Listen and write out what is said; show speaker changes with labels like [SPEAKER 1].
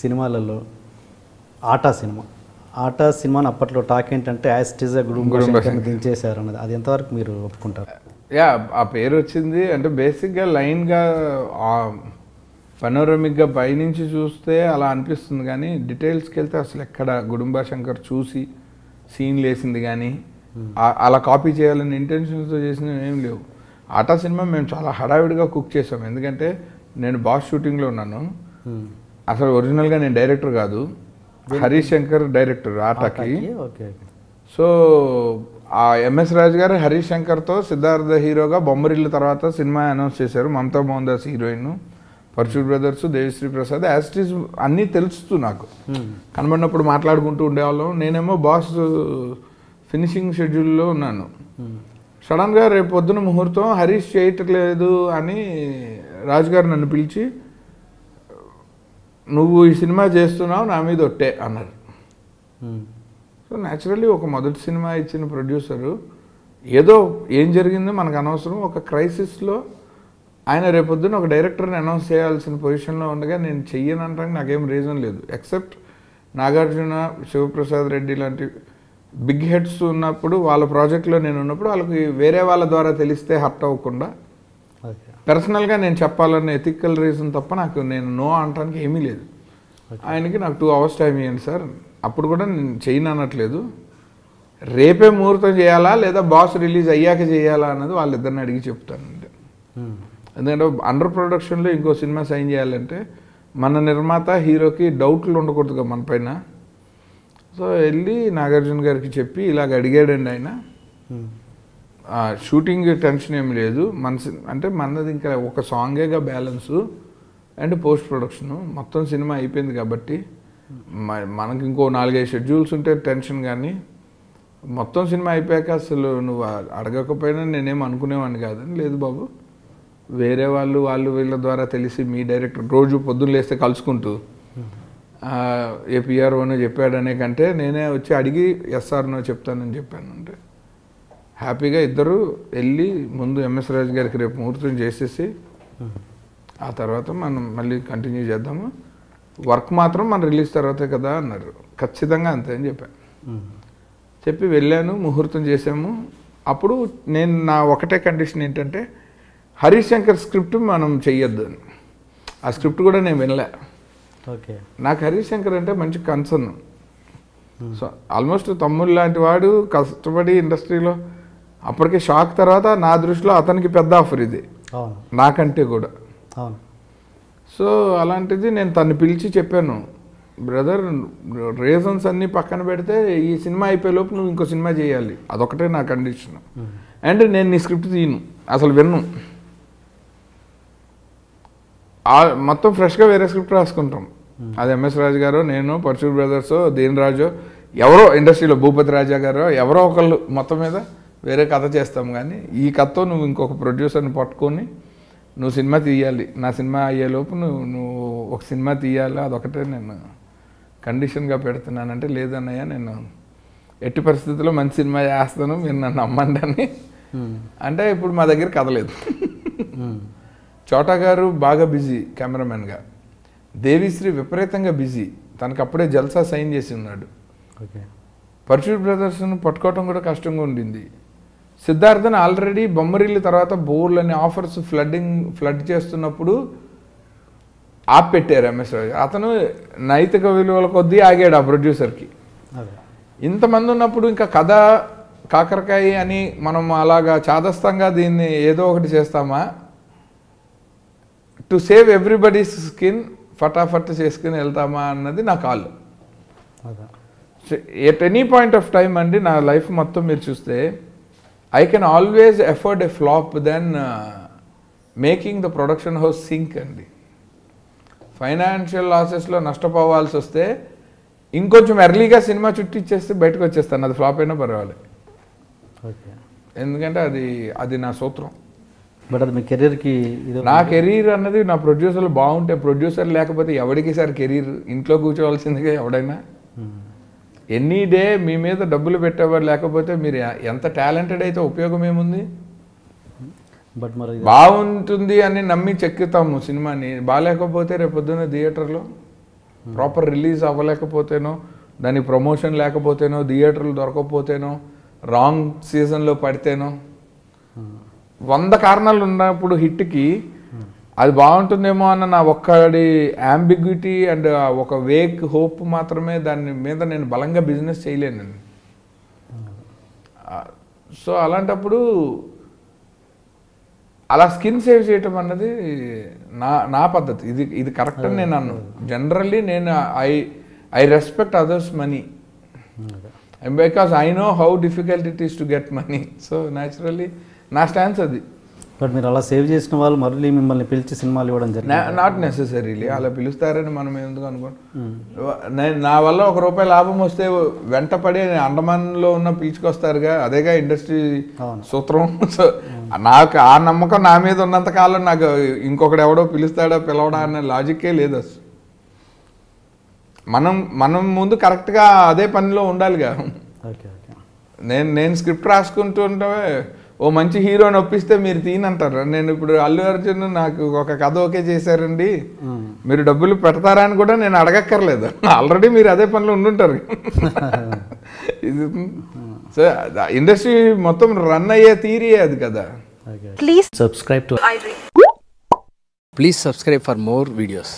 [SPEAKER 1] సినిమాలలో ఆటా సినిమాని అప్పట్లో టాక్ ఏంటంటే యాస్టిజ్ గుడుంబశంకర్ని దించేశారు అన్నది, అది ఎంతవరకు మీరు ఒప్పుకుంటారు?
[SPEAKER 2] యా, ఆ పేరు వచ్చింది అంటే బేసిక్గా లైన్గా పనోరమిక్గా పైనుంచి చూస్తే అలా అనిపిస్తుంది, కానీ డీటెయిల్స్కి వెళ్తే అసలు ఎక్కడ గుడుంబశంకర్ చూసి సీన్లు వేసింది కానీ అలా కాపీ చేయాలని ఇంటెన్షన్స్తో చేసినవి ఏం లేవు. ఆటా సినిమా మేము చాలా హడావిడిగా కుక్ చేసాం, ఎందుకంటే నేను బాస్ షూటింగ్లో ఉన్నాను. అసలు ఒరిజినల్గా నేను డైరెక్టర్ కాదు, హరీష్ శంకర్ డైరెక్టర్ ఆటాకి. సో ఆ ఎంఎస్ రాజు గారు హరీష్ శంకర్తో సిద్ధార్థ హీరోగా బొమ్మరిల్లు తర్వాత సినిమా అనౌన్స్ చేశారు. Mamta Mohan Das heroine, Parchur brothers, Devi Sri Prasad. యాస్టీస్ అన్నీ తెలుస్తూ నాకు కనబడినప్పుడు మాట్లాడుకుంటూ ఉండేవాళ్ళం. నేనేమో బాస్ ఫినిషింగ్ షెడ్యూల్లో ఉన్నాను. సడన్గా రేపు పొద్దున ముహూర్తం హరీష్ చేయట్లేదు అని రాజుగారు నన్ను పిలిచి, నువ్వు ఈ సినిమా చేస్తున్నావు, నా మీద ఒట్టే అన్నారు. సో న్యాచురల్లీ ఒక మొదటి సినిమా ఇచ్చిన ప్రొడ్యూసరు ఏదో ఏం జరిగిందో మనకు అనవసరం, ఒక క్రైసిస్లో ఆయన రేపొద్దున ఒక డైరెక్టర్ని అనౌన్స్ చేయాల్సిన పొజిషన్లో ఉండగా నేను చెయ్యనంటానికి నాకేం రీజన్ లేదు. ఎక్సెప్ట్ నాగార్జున, శివప్రసాద్ రెడ్డి లాంటి బిగ్ హెడ్స్ ఉన్నప్పుడు, వాళ్ళ ప్రాజెక్ట్లో నేను ఉన్నప్పుడు వాళ్ళకి వేరే వాళ్ళ ద్వారా తెలిస్తే హర్ట్ అవ్వకుండా పర్సనల్గా నేను చెప్పాలన్న ఎథికల్ రీజన్ తప్ప నాకు నేను నో అనడానికి ఏమీ లేదు. ఆయనకి నాకు 2 hours టైం ఇవ్వండి సార్, అప్పుడు కూడా నేను చేయను అనట్లేదు. రేపే ముహూర్తం చేయాలా లేదా బాస్ రిలీజ్ అయ్యాక చేయాలా అన్నది వాళ్ళిద్దరిని అడిగి చెప్తానండి. ఎందుకంటే అండర్ ప్రొడక్షన్లో ఇంకో సినిమా సైన్ చేయాలంటే మన నిర్మాత హీరోకి డౌట్లు ఉండకూడదుగా మన పైన. సో వెళ్ళి నాగార్జున గారికి చెప్పి ఇలాగ అడిగాడండి ఆయన. షూటింగ్ టెన్షన్ ఏమి లేదు, అంటే మనది ఇంకా ఒక సాంగేగా బ్యాలెన్సు అండ్ పోస్ట్ ప్రొడక్షను, మొత్తం సినిమా అయిపోయింది కాబట్టి మనకి ఇంకో 4-5 షెడ్యూల్స్ ఉంటే టెన్షన్. కానీ మొత్తం సినిమా అయిపోయాక అసలు నువ్వు అడగకపోయినా నేనేం అనుకునేవాడిని కాదని. లేదు బాబు, వేరే వాళ్ళు వీళ్ళ ద్వారా తెలిసి మీ డైరెక్టర్ రోజు పొద్దున్న లేస్తే కలుసుకుంటూ ఏ పిఆర్ఓనో చెప్పాడనే కంటే నేనే వచ్చి అడిగి ఎస్ఆర్నో చెప్తానని చెప్పాను. అంటే హ్యాపీగా ఇద్దరు వెళ్ళి ముందు ఎంఎస్ రాజు గారికి రేపు ముహూర్తం చేసేసి ఆ తర్వాత మనం మళ్ళీ కంటిన్యూ చేద్దాము, వర్క్ మాత్రం మన రిలీజ్ తర్వాతే కదా అన్నారు. ఖచ్చితంగా అంతే అని చెప్పాను. చెప్పి వెళ్ళాను, ముహూర్తం చేసాము. అప్పుడు నేను నా ఒకటే కండిషన్ ఏంటంటే హరీష్ శంకర్ స్క్రిప్ట్ మనం చెయ్యొద్దు అని. ఆ స్క్రిప్ట్ కూడా నేను వినలే.
[SPEAKER 1] ఓకే,
[SPEAKER 2] నాకు హరీష్ శంకర్ అంటే మంచి కన్సర్న్. సో ఆల్మోస్ట్ తమ్ముళ్ళు లాంటి వాడు, కష్టపడి ఇండస్ట్రీలో అప్పటికే షాక్ తర్వాత నా దృష్టిలో అతనికి పెద్ద ఆఫర్ ఇది నాకంటే కూడా. సో అలాంటిది నేను తను పిలిచి చెప్పాను, బ్రదర్ రీజన్స్ అన్నీ పక్కన పెడితే ఈ సినిమా అయిపోయేలోపు నువ్వు ఇంకో సినిమా చేయాలి, అదొకటే నా కండిషన్. అండ్ నేను నీ స్క్రిప్ట్ తీయను, అసలు విన్ను, మొత్తం ఫ్రెష్గా వేరే స్క్రిప్ట్ రాసుకుంటాం. అది ఎంఎస్ రాజు గారు, నేను, పర్చూర్ బ్రదర్స్, దీన్ రాజు, ఎవరో ఇండస్ట్రీలో భూపతి రాజా గారు, ఎవరో ఒకళ్ళు మొత్తం మీద వేరే కథ చేస్తాం. కానీ ఈ కథతో నువ్వు ఇంకొక ప్రొడ్యూసర్ని పట్టుకొని నువ్వు సినిమా తీయాలి, నా సినిమా అయ్యేలోపు నువ్వు ఒక సినిమా తీయాలి, అదొకటే నేను కండిషన్గా పెడుతున్నానంటే, లేదన్నయ్య నేను ఎట్టి పరిస్థితుల్లో మంచి సినిమా చేస్తాను, మీరు నన్ను నమ్మండి అని. అంటే ఇప్పుడు మా దగ్గర కథ లేదు. చోటా గారు బాగా బిజీ కెమెరామెన్గా, దేవిశ్రీ విపరీతంగా బిజీ, తనకు అప్పుడే జల్సా సైన్ చేసి ఉన్నాడు. పర్చూర్ బ్రదర్స్ను పట్టుకోవటం కూడా కష్టంగా ఉండింది. సిద్ధార్థన్ ఆల్రెడీ బొమ్మరిల్లు తర్వాత బోర్లని ఆఫర్స్ ఫ్లడ్ చేస్తున్నప్పుడు ఆపెట్టారు ఎంఎస్ రాజు. అతను నైతిక విలువల కొద్దీ ఆగాడు ఆ ప్రొడ్యూసర్కి. ఇంతమంది ఉన్నప్పుడు ఇంకా కథ కాకరకాయ అని మనం అలాగా చాదస్తంగా దీన్ని ఏదో ఒకటి చేస్తామా, టు సేవ్ ఎవ్రీబడీస్ స్కిన్ ఫటాఫట్ చేసుకుని వెళ్తామా అన్నది నా call. At any point of time అండి నా లైఫ్ మొత్తం మీరు చూస్తే I can always afford a flop than making the production house sink అండి. ఫైనాన్షియల్ లాసెస్లో నష్టపోవాల్సి వస్తే ఇంకొంచెం ఎర్లీగా సినిమా చుట్టూ ఇచ్చేస్తే బయటకు వచ్చేస్తాను, అది ఫ్లాప్ అయినా పర్వాలేదు. ఎందుకంటే అది నా సూత్రం.
[SPEAKER 1] బట్ అది మీ కెరీర్కి,
[SPEAKER 2] నా కెరీర్ అన్నది నా ప్రొడ్యూసర్లు బాగుంటే, ప్రొడ్యూసర్ లేకపోతే ఎవరికి సార్ కెరీర్, ఇంట్లో కూర్చోవలసిందిగా ఎవడైనా. ఎనీ డే మీ మీద డబ్బులు పెట్టేవారు లేకపోతే మీరు ఎంత టాలెంటెడ్ అయితే ఉపయోగం ఏముంది?
[SPEAKER 1] బట్ మరి
[SPEAKER 2] బాగుంటుంది అని నమ్మి చెక్కుతాము సినిమాని, బాగాలేకపోతే రేపు పొద్దున్న థియేటర్లో ప్రాపర్ రిలీజ్ అవ్వలేకపోతేనో, దానికి ప్రమోషన్ లేకపోతేనో, థియేటర్లు దొరకకపోతేనో, రాంగ్ సీజన్లో పడితేనో, 100 కారణాలు ఉన్నప్పుడు హిట్కి అది బాగుంటుందేమో అన్న నా ఒక్కడి అంబిగ్విటీ అండ్ ఒక వేక్ హోప్ మాత్రమే దాని మీద నేను బలంగా బిజినెస్ చేయలేను. సో అలాంటప్పుడు అలా స్కిన్ సేవ్ చేయటం అన్నది నా పద్ధతి. ఇది కరెక్ట్ అని నేను అన్నాను. జనరల్లీ నేను I respect others money because I know how difficult it is to get money. So naturally నా స్టాన్స్ అది.
[SPEAKER 1] బట్ మీరు అలా సేవ్ చేసిన వాళ్ళు మళ్ళీ మిమ్మల్ని పిలిచి సినిమాలు ఇవ్వడం జరిగింది?
[SPEAKER 2] నాట్ నెసెసరీలీ అలా పిలుస్తారని మనం ఎందుకు అనుకోండి. నా వల్ల ₹1 లాభం వస్తే వెంటపడి అండమాన్లో ఉన్న పిలుచుకొస్తారుగా, అదేగా ఇండస్ట్రీ సూత్రం. సో నాకు ఆ నమ్మకం నా మీద ఉన్నంత కాలం నాకు ఇంకొకటి ఎవడో పిలుస్తాడా పిలవడా అనే లాజిక్కే లేదు అసలు. మనం ముందు కరెక్ట్గా అదే పనిలో ఉండాలిగా. నేను స్క్రిప్ట్ రాసుకుంటూ ఉంటే ఓ మంచి హీరోని ఒప్పిస్తే మీరు తీనంటారు. నేను ఇప్పుడు అల్లు అర్జున్ నాకు ఒక కథ ఓకే చేశారండి, మీరు డబ్బులు పెడతారా అని కూడా నేను అడగక్కర్లేదు. ఆల్రెడీ మీరు అదే పనిలో ఉండుంటారు. సో ఇండస్ట్రీ మొత్తం రన్ అయ్యే థియరీ అది కదా.
[SPEAKER 3] Please subscribe to iDream. Please subscribe for more videos.